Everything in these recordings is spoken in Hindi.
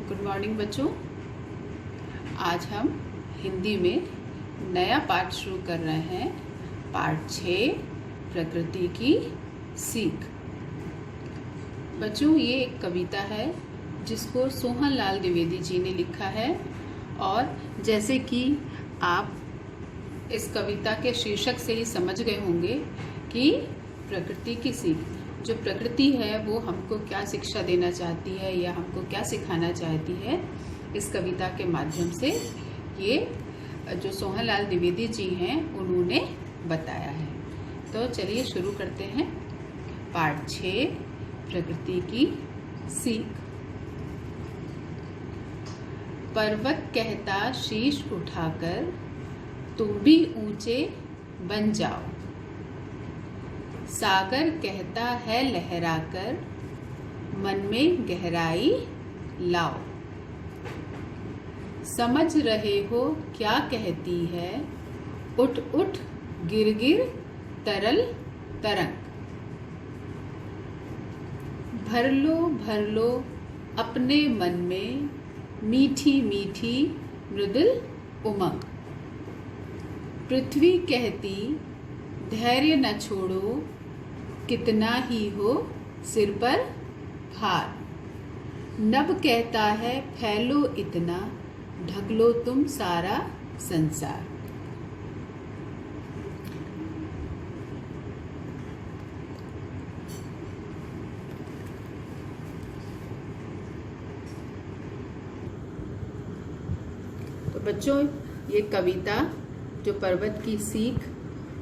गुड मॉर्निंग बच्चों। आज हम हिंदी में नया पाठ शुरू कर रहे हैं। पाठ 6 प्रकृति की सीख। बच्चों, ये एक कविता है जिसको सोहन लाल द्विवेदी जी ने लिखा है। और जैसे कि आप इस कविता के शीर्षक से ही समझ गए होंगे कि प्रकृति की सीख, जो प्रकृति है वो हमको क्या शिक्षा देना चाहती है या हमको क्या सिखाना चाहती है, इस कविता के माध्यम से ये जो सोहन लाल द्विवेदी जी हैं उन्होंने बताया है। तो चलिए शुरू करते हैं। पाठ 6 प्रकृति की सीख। पर्वत कहता शीश उठाकर, तुम भी ऊंचे बन जाओ। सागर कहता है लहराकर, मन में गहराई लाओ। समझ रहे हो क्या कहती है, उठ उठ गिर गिर तरल तरंग। भर लो अपने मन में मीठी मीठी मृदुल उमंग। पृथ्वी कहती धैर्य न छोड़ो, कितना ही हो सिर पर भार। नभ कहता है फैलो इतना, ढक लो तुम सारा संसार। तो बच्चों, ये कविता जो पर्वत की सीख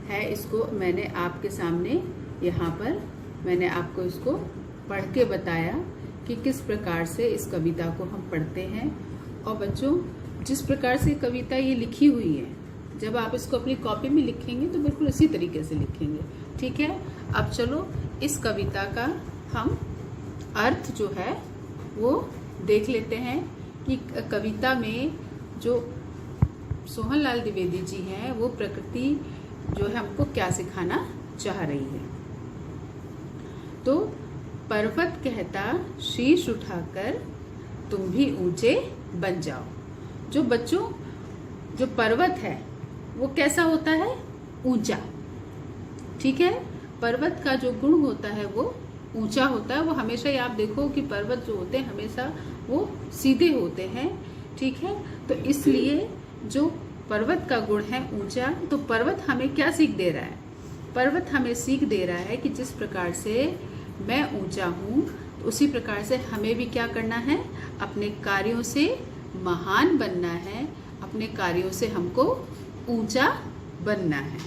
है, इसको मैंने आपके सामने यहाँ पर मैंने आपको इसको पढ़ के बताया कि किस प्रकार से इस कविता को हम पढ़ते हैं। और बच्चों, जिस प्रकार से कविता ये लिखी हुई है, जब आप इसको अपनी कॉपी में लिखेंगे तो बिल्कुल इसी तरीके से लिखेंगे। ठीक है, अब चलो इस कविता का हम अर्थ जो है वो देख लेते हैं कि कविता में जो सोहन लाल द्विवेदी जी हैं वो प्रकृति जो है हमको क्या सिखाना चाह रही है। तो पर्वत कहता शीश उठाकर, तुम भी ऊंचे बन जाओ। जो बच्चों, जो पर्वत है वो कैसा होता है? ऊंचा। ठीक है, पर्वत का जो गुण होता है वो ऊंचा होता है। वो हमेशा ही आप देखो कि पर्वत जो होते हैं हमेशा वो सीधे होते हैं। ठीक है, तो इसलिए जो पर्वत का गुण है ऊंचा, तो पर्वत हमें क्या सीख दे रहा है? पर्वत हमें सीख दे रहा है कि जिस प्रकार से मैं ऊंचा हूँ, तो उसी प्रकार से हमें भी क्या करना है? अपने कार्यों से महान बनना है, अपने कार्यों से हमको ऊंचा बनना है।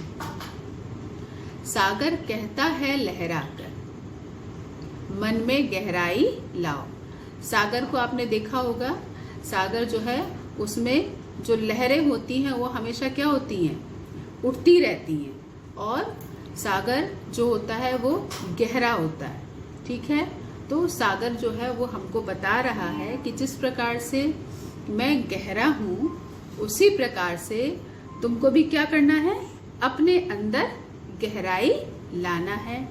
सागर कहता है लहराकर, मन में गहराई लाओ। सागर को आपने देखा होगा, सागर जो है उसमें जो लहरें होती हैं वो हमेशा क्या होती हैं? उठती रहती हैं। और सागर जो होता है वो गहरा होता है। ठीक है, तो सागर जो है वो हमको बता रहा है कि जिस प्रकार से मैं गहरा हूँ, उसी प्रकार से तुमको भी क्या करना है? अपने अंदर गहराई लाना है,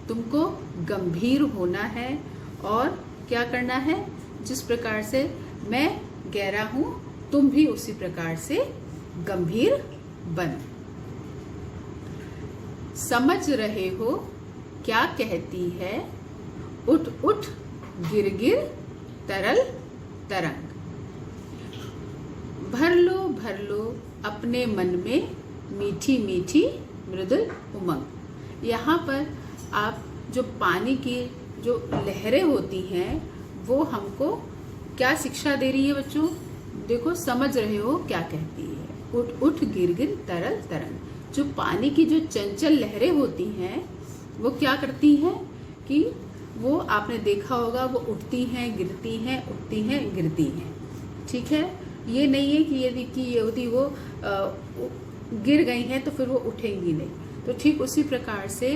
तुमको गंभीर होना है। और क्या करना है? जिस प्रकार से मैं गहरा हूँ, तुम भी उसी प्रकार से गंभीर बनो। समझ रहे हो क्या कहती है, उठ उठ गिर गिर तरल तरंग। भर लो अपने मन में मीठी मीठी मृदुल उमंग। यहाँ पर आप जो पानी की जो लहरें होती हैं वो हमको क्या शिक्षा दे रही है बच्चों? देखो, समझ रहे हो क्या कहती है, उठ उठ गिर गिर तरल तरंग। जो पानी की जो चंचल लहरें होती हैं वो क्या करती हैं कि वो आपने देखा होगा, वो उठती हैं गिरती हैं, उठती हैं गिरती हैं। ठीक है, ये नहीं है कि यदि वो गिर गई हैं तो फिर वो उठेंगी नहीं। तो ठीक उसी प्रकार से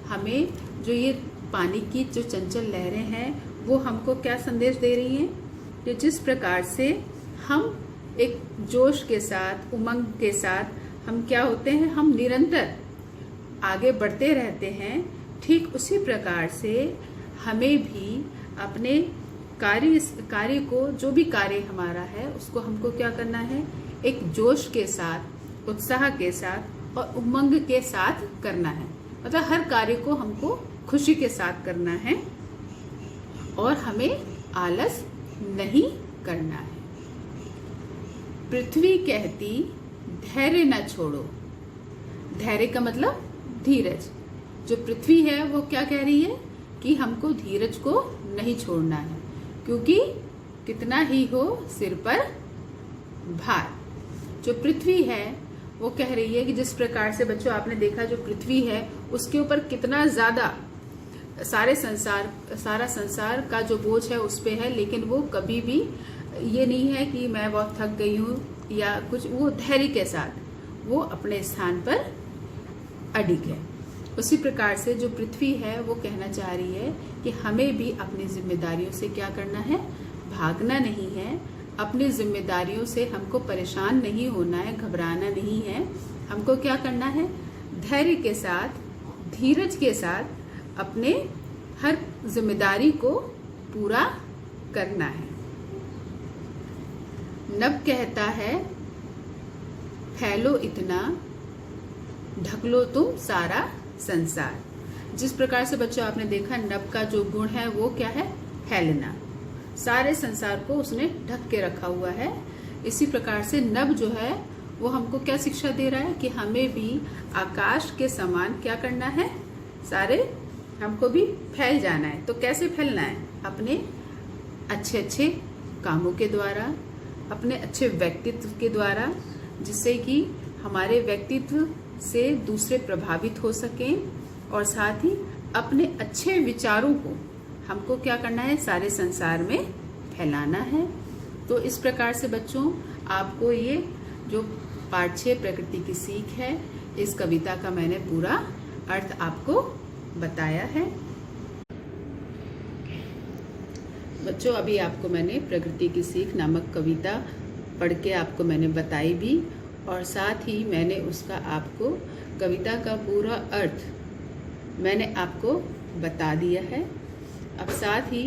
हमें जो ये पानी की जो चंचल लहरें हैं वो हमको क्या संदेश दे रही हैं कि जिस प्रकार से हम एक जोश के साथ, उमंग के साथ हम क्या होते हैं, हम निरंतर आगे बढ़ते रहते हैं। ठीक उसी प्रकार से हमें भी अपने कार्य को, जो भी कार्य हमारा है उसको हमको क्या करना है, एक जोश के साथ, उत्साह के साथ और उमंग के साथ करना है। मतलब हर कार्य को हमको खुशी के साथ करना है और हमें आलस नहीं करना है। पृथ्वी कहती धैर्य न छोड़ो। धैर्य का मतलब धीरज। जो पृथ्वी है वो क्या कह रही है कि हमको धीरज को नहीं छोड़ना है, क्योंकि कितना ही हो सिर पर भार। जो पृथ्वी है वो कह रही है कि जिस प्रकार से बच्चों आपने देखा जो पृथ्वी है उसके ऊपर कितना ज्यादा सारा संसार का जो बोझ है उस पे है, लेकिन वो कभी भी ये नहीं है कि मैं बहुत थक गई हूँ या कुछ, वो धैर्य के साथ वो अपने स्थान पर अडिग है। उसी प्रकार से जो पृथ्वी है वो कहना चाह रही है कि हमें भी अपनी जिम्मेदारियों से क्या करना है, भागना नहीं है। अपनी जिम्मेदारियों से हमको परेशान नहीं होना है, घबराना नहीं है। हमको क्या करना है, धैर्य के साथ, धीरज के साथ अपने हर जिम्मेदारी को पूरा करना है। नभ कहता है फैलो इतना, ढक लो तुम सारा संसार। जिस प्रकार से बच्चों आपने देखा नभ का जो गुण है वो क्या है, फैलना। सारे संसार को उसने ढक के रखा हुआ है। इसी प्रकार से नभ जो है वो हमको क्या शिक्षा दे रहा है कि हमें भी आकाश के समान क्या करना है, सारे हमको भी फैल जाना है। तो कैसे फैलना है, अपने अच्छे अच्छे कामों के द्वारा, अपने अच्छे व्यक्तित्व के द्वारा, जिससे कि हमारे व्यक्तित्व से दूसरे प्रभावित हो सकें और साथ ही अपने अच्छे विचारों को हमको क्या करना है, सारे संसार में फैलाना है। तो इस प्रकार से बच्चों आपको ये जो पाठ 6 प्रकृति की सीख है, इस कविता का मैंने पूरा अर्थ आपको बताया है। बच्चों अभी आपको मैंने प्रकृति की सीख नामक कविता पढ़ के आपको मैंने बताई भी, और साथ ही मैंने उसका आपको कविता का पूरा अर्थ मैंने आपको बता दिया है। अब साथ ही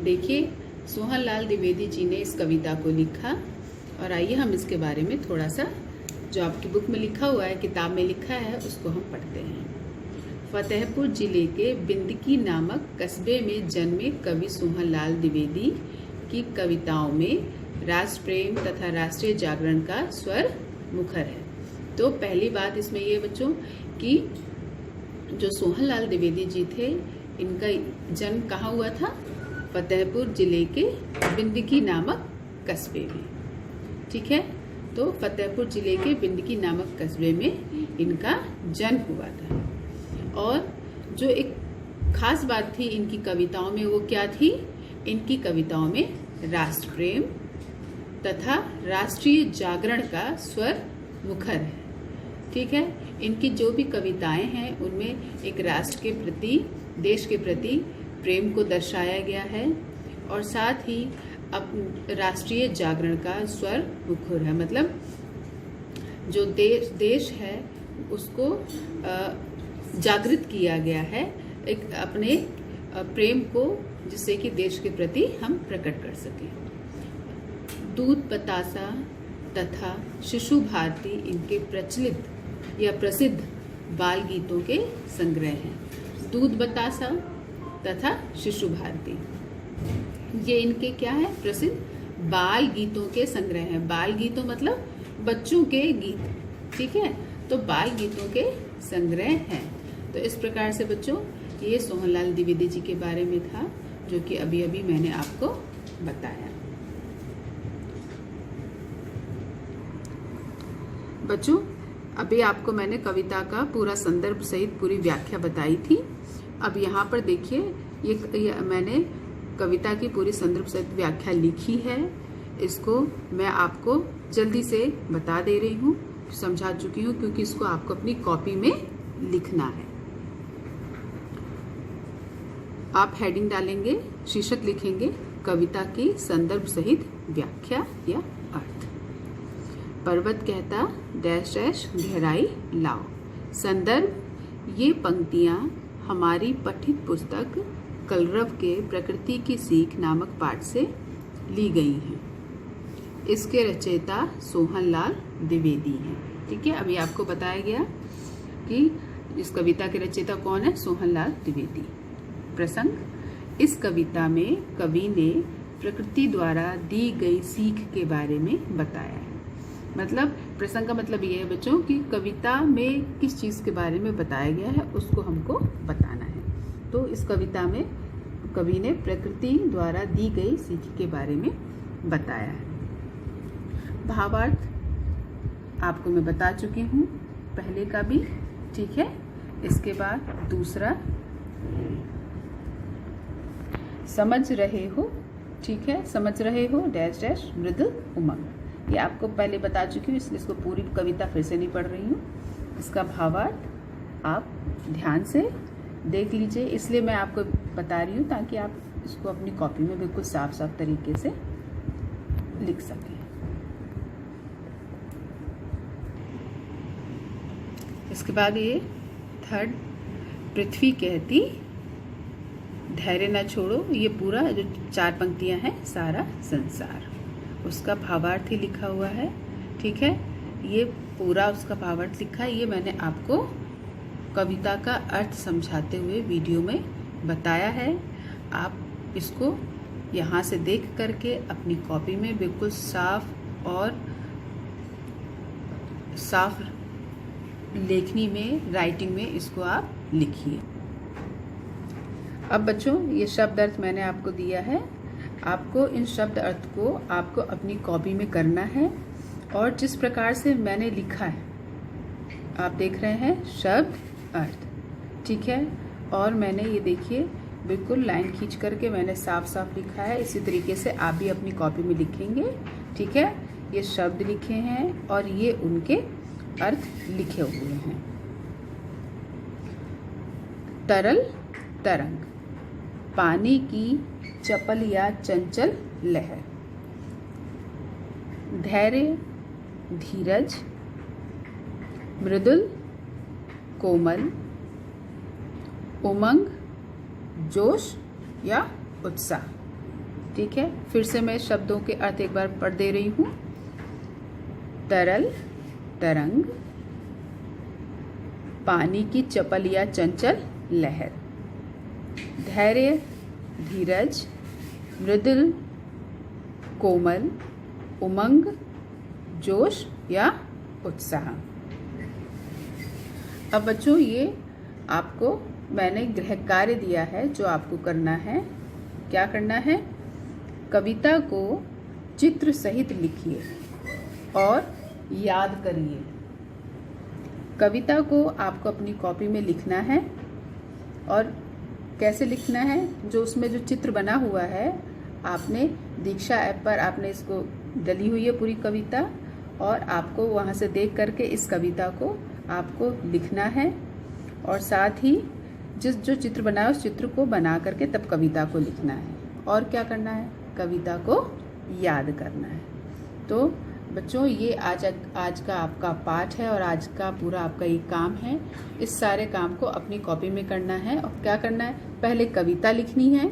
देखिए सोहनलाल द्विवेदी जी ने इस कविता को लिखा, और आइए हम इसके बारे में थोड़ा सा जो आपकी बुक में लिखा हुआ है, किताब में लिखा है, उसको हम पढ़ते हैं। फतेहपुर जिले के बिंदकी नामक कस्बे में जन्मे कवि सोहनलाल द्विवेदी की कविताओं में राष्ट्र प्रेम तथा राष्ट्रीय जागरण का स्वर मुखर है। तो पहली बात इसमें ये बच्चों कि जो सोहनलाल द्विवेदी जी थे, इनका जन्म कहाँ हुआ था, फतेहपुर जिले के बिंदकी नामक कस्बे में। ठीक है, तो फतेहपुर जिले के बिंदकी नामक कस्बे में इनका जन्म हुआ था। और जो एक खास बात थी इनकी कविताओं में वो क्या थी, इनकी कविताओं में राष्ट्र प्रेम तथा राष्ट्रीय जागरण का स्वर मुखर है। ठीक है, इनकी जो भी कविताएं हैं उनमें एक राष्ट्र के प्रति, देश के प्रति प्रेम को दर्शाया गया है, और साथ ही अब राष्ट्रीय जागरण का स्वर मुखर है। मतलब जो देश है उसको जागृत किया गया है, एक अपने प्रेम को, जिससे कि देश के प्रति हम प्रकट कर सकें। दूध बतासा तथा शिशु भारती इनके प्रचलित या प्रसिद्ध बाल गीतों के संग्रह हैं। दूध बतासा तथा शिशु भारती ये इनके क्या है, प्रसिद्ध बाल गीतों के संग्रह हैं। बाल गीतों मतलब बच्चों के गीत। ठीक है, तो बाल गीतों के संग्रह हैं। तो इस प्रकार से बच्चों ये सोहनलाल द्विवेदी जी के बारे में था, जो कि अभी अभी मैंने आपको बताया। बच्चों अभी आपको मैंने कविता का पूरा संदर्भ सहित पूरी व्याख्या बताई थी। अब यहाँ पर देखिए ये मैंने कविता की पूरी संदर्भ सहित व्याख्या लिखी है। इसको मैं आपको जल्दी से बता दे रही हूँ, समझा चुकी हूँ, क्योंकि इसको आपको अपनी कॉपी में लिखना है। आप हेडिंग डालेंगे, शीर्षक लिखेंगे कविता की संदर्भ सहित व्याख्या या अर्थ। पर्वत कहता डैश डैश गहराई लाओ। संदर्भ, ये पंक्तियां हमारी पठित पुस्तक कलरव के प्रकृति की सीख नामक पाठ से ली गई हैं। इसके रचयिता सोहनलाल द्विवेदी हैं। ठीक है, अभी आपको बताया गया कि इस कविता के रचयिता कौन है, सोहनलाल द्विवेदी। प्रसंग, इस कविता में कवि ने प्रकृति द्वारा दी गई सीख के बारे में बताया है। मतलब प्रसंग का मतलब ये है बच्चों कि कविता में किस चीज़ के बारे में बताया गया है उसको हमको बताना है। तो इस कविता में कवि ने प्रकृति द्वारा दी गई सीख के बारे में बताया है। भावार्थ आपको मैं बता चुकी हूँ पहले का भी, ठीक है। इसके बाद दूसरा, समझ रहे हो, ठीक है, समझ रहे हो डैश डैश मृदुल उमंग, ये आपको पहले बता चुकी हूँ, इसलिए इसको पूरी कविता फिर से नहीं पढ़ रही हूँ। इसका भावार्थ आप ध्यान से देख लीजिए, इसलिए मैं आपको बता रही हूँ ताकि आप इसको अपनी कॉपी में बिल्कुल साफ साफ तरीके से लिख सकें। इसके बाद ये थर्ड, पृथ्वी कहती धैर्य न छोड़ो, ये पूरा जो 4 पंक्तियां हैं सारा संसार, उसका भावार्थ ही लिखा हुआ है। ठीक है, ये पूरा उसका भावार्थ लिखा है। ये मैंने आपको कविता का अर्थ समझाते हुए वीडियो में बताया है। आप इसको यहाँ से देख करके अपनी कॉपी में बिल्कुल साफ और साफ लेखनी में, राइटिंग में इसको आप लिखिए। अब बच्चों ये शब्द अर्थ मैंने आपको दिया है, आपको इन शब्द अर्थ को आपको अपनी कॉपी में करना है। और जिस प्रकार से मैंने लिखा है आप देख रहे हैं शब्द अर्थ, ठीक है। और मैंने ये देखिए बिल्कुल लाइन खींच करके मैंने साफ साफ लिखा है। इसी तरीके से आप भी अपनी कॉपी में लिखेंगे, ठीक है। ये शब्द लिखे हैं और ये उनके अर्थ लिखे हुए हैं। तरल तरंग, पानी की चपल या चंचल लहर, धैर्य धीरज, मृदुल कोमल, उमंग जोश या उत्साह। ठीक है, फिर से मैं शब्दों के अर्थ एक बार पढ़ दे रही हूँ। तरल तरंग, पानी की चपल या चंचल लहर, धैर्य धीरज, मृदुल कोमल, उमंग जोश या उत्साह। अब बच्चों ये आपको मैंने गृह कार्य दिया है जो आपको करना है। क्या करना है, कविता को चित्र सहित लिखिए और याद करिए। कविता को आपको अपनी कॉपी में लिखना है और कैसे लिखना है, जो उसमें जो चित्र बना हुआ है आपने दीक्षा ऐप पर आपने इसको डली हुई है पूरी कविता, और आपको वहाँ से देख करके इस कविता को आपको लिखना है और साथ ही जो चित्र बना है उस चित्र को बना करके तब कविता को लिखना है। और क्या करना है, कविता को याद करना है। तो बच्चों ये आज का आपका पाठ है और आज का पूरा आपका ये काम है। इस सारे काम को अपनी कॉपी में करना है। और क्या करना है, पहले कविता लिखनी है,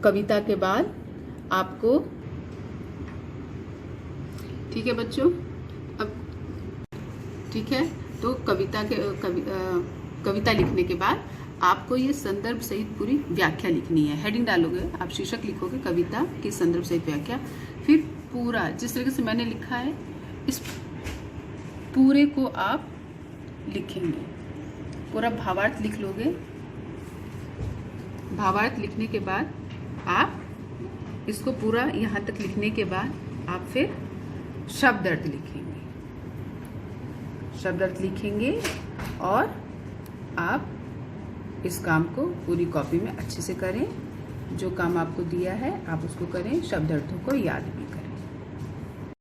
कविता के बाद आपको, ठीक है बच्चों, अब ठीक है, तो कविता लिखने के बाद आपको ये संदर्भ सहित पूरी व्याख्या लिखनी है। हेडिंग डालोगे आप, शीर्षक लिखोगे कविता की संदर्भ सहित व्याख्या, फिर पूरा जिस तरीके से मैंने लिखा है इस पूरे को आप लिखेंगे, पूरा भावार्थ लिख लोगे। भावार्थ लिखने के बाद आप इसको पूरा यहाँ तक लिखने के बाद आप फिर शब्द अर्थ लिखेंगे, शब्द अर्थ लिखेंगे और आप इस काम को पूरी कॉपी में अच्छे से करें। जो काम आपको दिया है आप उसको करें, शब्द अर्थों को याद भी करें।